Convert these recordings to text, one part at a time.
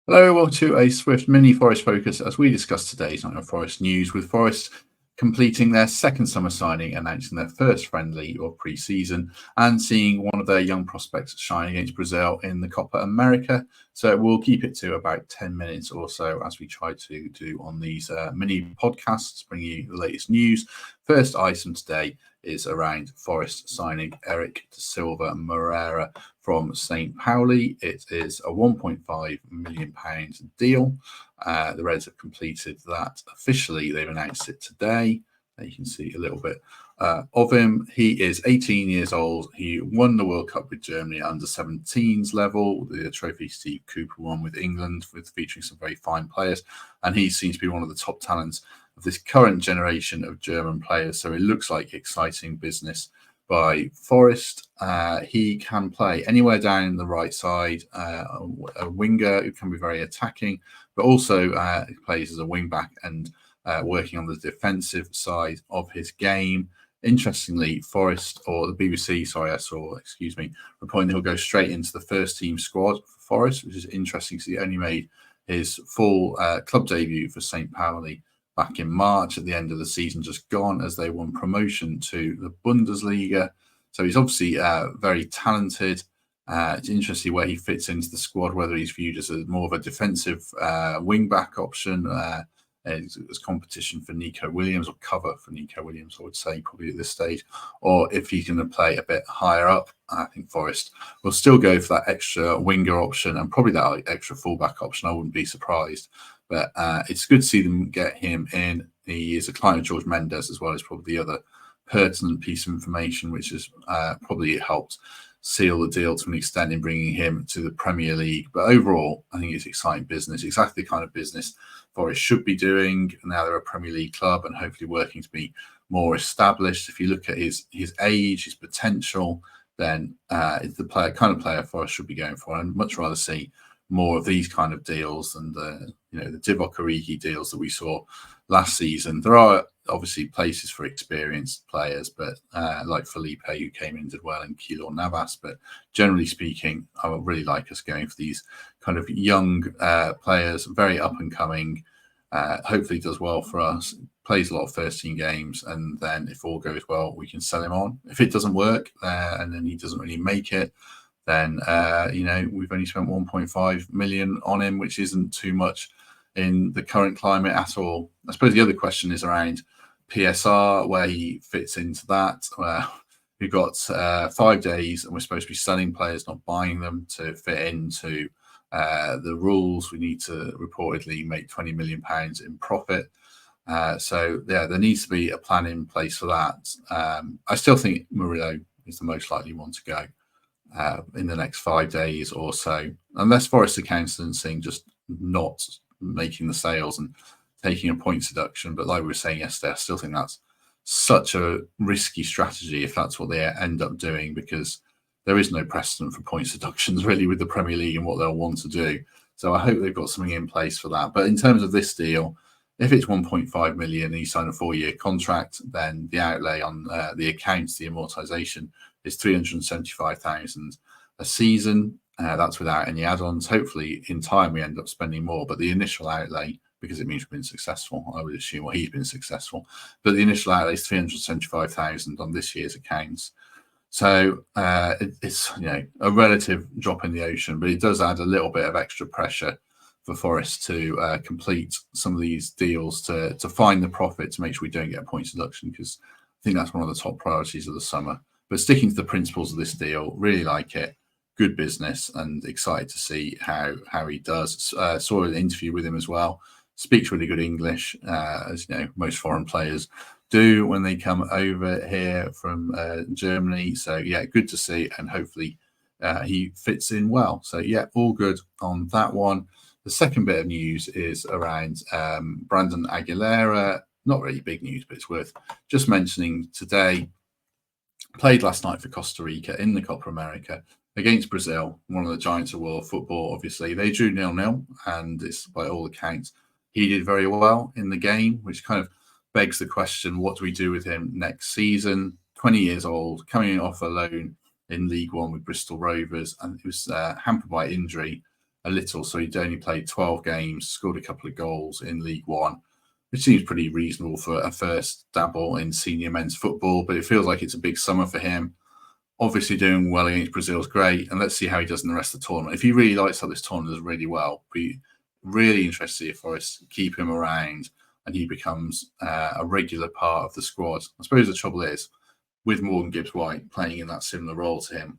Hello, welcome to a swift mini Forest focus as we discuss today's Nottingham Forest news, with Forest completing their second summer signing, announcing their first friendly of pre-season, and seeing one of their young prospects shine against Brazil in the Copa America. So we'll keep it to about 10 minutes or so, as we try to do on these mini podcasts, bringing you the latest news. First item today is around Forest signing Eric Da Silva Moreira from St Pauli. It is a £1.5 million deal. The Reds have completed that officially. They've announced it today. You can see a little bit of him. He is 18 years old. He won the World Cup with Germany at under 17s level, the trophy Steve Cooper won with England, with featuring some very fine players. And he seems to be one of the top talents of this current generation of German players. So it looks like exciting business by Forest. He can play anywhere down the right side, a winger who can be very attacking, but also plays as a wing back and working on the defensive side of his game. Interestingly, Forest, or the BBC, reporting he'll go straight into the first team squad for Forest, which is interesting because he only made his full club debut for St Pauli back in March, at the end of the season just gone, as they won promotion to the Bundesliga. So he's obviously very talented. It's interesting where he fits into the squad, whether he's viewed as more of a defensive wing-back option, as competition for Nico Williams, or cover for Nico Williams, I would say, probably at this stage, or if he's going to play a bit higher up. I think Forest will still go for that extra winger option and probably that extra fullback option. I wouldn't be surprised. But it's good to see them get him in. He is a client of George Mendes, as well as probably the other pertinent piece of information, which has probably helped seal the deal to an extent in bringing him to the Premier League. But overall, I think it's exciting business, exactly the kind of business Forest should be doing. Now they're a Premier League club and hopefully working to be more established. If you look at his age, his potential, then it's the kind of player Forest should be going for. I'd much rather see more of these kind of deals than the Divock Origi deals that we saw last season. There are obviously places for experienced players, but like Felipe, who came in, did well, and Keylor Navas. But generally speaking, I would really like us going for these kind of young players, very up and coming. Hopefully does well for us, plays a lot of first team games, and then if all goes well, we can sell him on. If it doesn't work and then he doesn't really make it, then we've only spent 1.5 million on him, which isn't too much in the current climate at all. I suppose the other question is around PSR, where he fits into that. We've got 5 days and we're supposed to be selling players, not buying them, to fit into the rules. We need to reportedly make £20 million in profit. So there needs to be a plan in place for that. I still think Murillo is the most likely one to go in the next 5 days or so, unless Forest accountancy just not making the sales and taking a points deduction. But like we were saying yesterday, I still think that's such a risky strategy if that's what they end up doing, because there is no precedent for points deductions really with the Premier League and what they'll want to do. So I hope they've got something in place for that. But in terms of this deal, if it's 1.5 million and you sign a 4-year contract, then the outlay on the accounts, the amortization, is 375,000 a season. That's without any add-ons. Hopefully in time we end up spending more, but the initial outlay, because it means we've been successful, I would assume, or he's been successful, but the initial outlay is 375,000 on this year's accounts. So it's a relative drop in the ocean, but it does add a little bit of extra pressure for Forest to complete some of these deals, to find the profit, to make sure we don't get a points deduction, because I think that's one of the top priorities of the summer. But sticking to the principles of this deal, really like it, good business, and excited to see how he does. Saw an interview with him as well. Speaks really good English, as most foreign players do when they come over here from Germany. So yeah, good to see, and hopefully he fits in well. So yeah, all good on that one. The second bit of news is around Brandon Aguilera. Not really big news, but it's worth just mentioning today. Played last night for Costa Rica in the Copa America against Brazil, one of the giants of world football. Obviously, they drew 0-0, and it's, by all accounts, he did very well in the game, which kind of begs the question, what do we do with him next season? 20 years old, coming off a loan in League One with Bristol Rovers, and he was hampered by injury a little. So he'd only played 12 games, scored a couple of goals in League One, which seems pretty reasonable for a first dabble in senior men's football. But it feels like it's a big summer for him. Obviously doing well against Brazil is great, and let's see how he does in the rest of the tournament. If he really likes how this tournament does really well, be really interested to see if Forest keep him around and he becomes a regular part of the squad. I suppose the trouble is, with Morgan Gibbs-White playing in that similar role to him,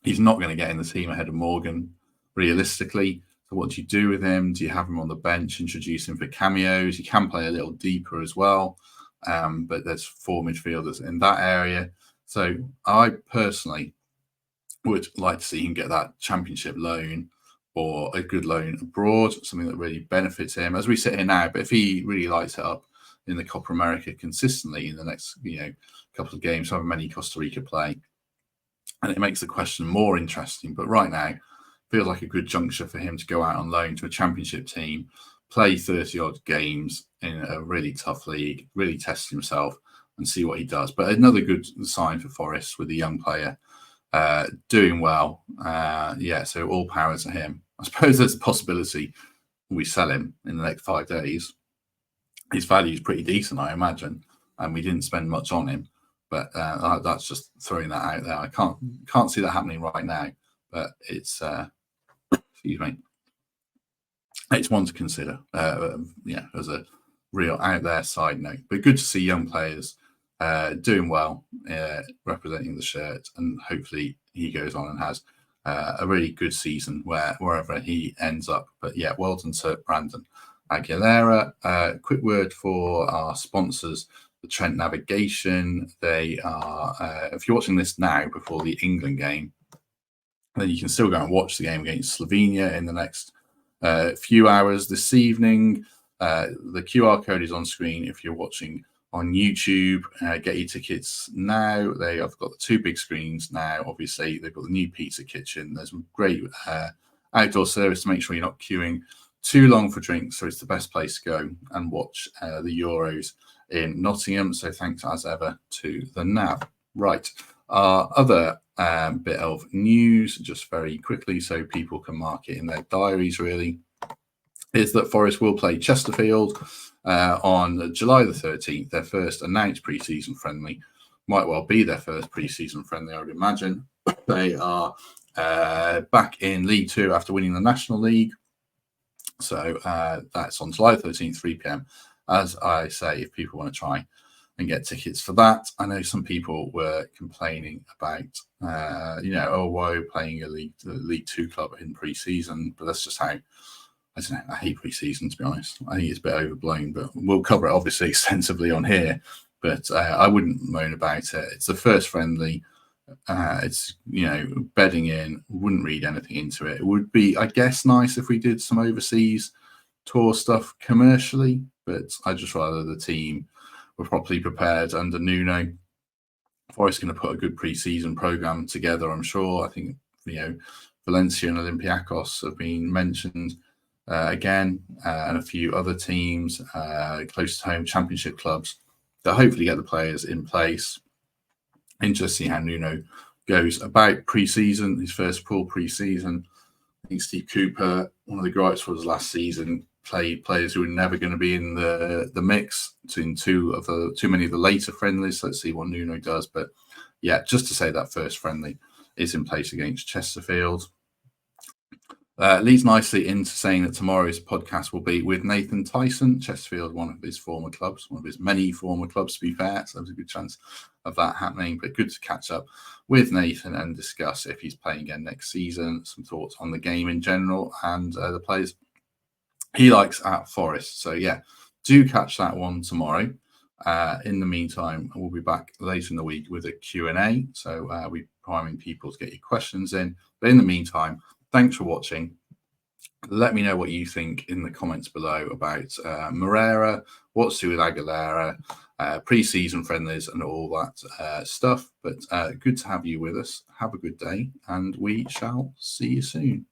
he's not going to get in the team ahead of Morgan, realistically. So what do you do with him? Do you have him on the bench, introduce him for cameos? He can play a little deeper as well, but there's 4 midfielders in that area. So I personally would like to see him get that championship loan or a good loan abroad, something that really benefits him as we sit here now. But if he really lights it up in the Copa America consistently in the next couple of games, however many Costa Rica play, and it makes the question more interesting. But right now, feels like a good juncture for him to go out on loan to a championship team, play 30-odd games in a really tough league, really test himself and see what he does. But another good sign for Forest with a young player doing well. So all power to him. I suppose there's a possibility we sell him in the next 5 days. His value is pretty decent, I imagine, and we didn't spend much on him. But that's just throwing that out there. I can't see that happening right now, but it's excuse me, it's one to consider. As a real out there side note. But good to see young players doing well, representing the shirt, and hopefully he goes on and has a really good season wherever he ends up. But yeah, well done to Brandon Aguilera. Quick word for our sponsors, the Trent Navigation. They are, if you're watching this now before the England game, then you can still go and watch the game against Slovenia in the next few hours this evening. The QR code is on screen if you're watching on YouTube. Get your tickets now. They have got the 2 big screens now. Obviously, they've got the new pizza kitchen. There's some great outdoor service to make sure you're not queuing too long for drinks. So it's the best place to go and watch the Euros in Nottingham. So thanks as ever to the Nav. Right. Other bit of news, just very quickly, so people can mark it in their diaries, really, is that Forest will play Chesterfield on July the 13th, their first announced pre-season friendly. Might well be their first pre-season friendly, I would imagine. They are back in League Two after winning the National League. So that's on July 13th, 3 p.m. As I say, if people want to try and get tickets for that. I know some people were complaining about, why playing a League Two club in pre-season, but that's just how, I don't know, I hate pre-season, to be honest. I think it's a bit overblown, but we'll cover it obviously extensively on here, but I wouldn't moan about it. It's the first friendly. It's, bedding in, wouldn't read anything into it. It would be, I guess, nice if we did some overseas tour stuff commercially, but I'd just rather the team were properly prepared under Nuno. Forest going to put a good pre-season program together, I'm sure. I think, Valencia and Olympiacos have been mentioned again, and a few other teams close to home, championship clubs, that hopefully get the players in place. Interesting to see how Nuno goes about pre-season, his first full pre-season. I think Steve Cooper, one of the gripes for us last season, played players who were never going to be in the mix in too many of the later friendlies. Let's see what Nuno does. But yeah, just to say that first friendly is in place against Chesterfield. Leads nicely into saying that tomorrow's podcast will be with Nathan Tyson, Chesterfield, one of his former clubs, one of his many former clubs, to be fair. So there's a good chance of that happening. But good to catch up with Nathan and discuss if he's playing again next season, some thoughts on the game in general, and the players he likes at Forest. So yeah, do catch that one tomorrow. In the meantime, we'll be back later in the week with a Q&A. So we're priming people to get your questions in. But in the meantime, thanks for watching. Let me know what you think in the comments below about Moreira, what's to do with Aguilera, pre-season friendlies and all that stuff. But good to have you with us. Have a good day, and we shall see you soon.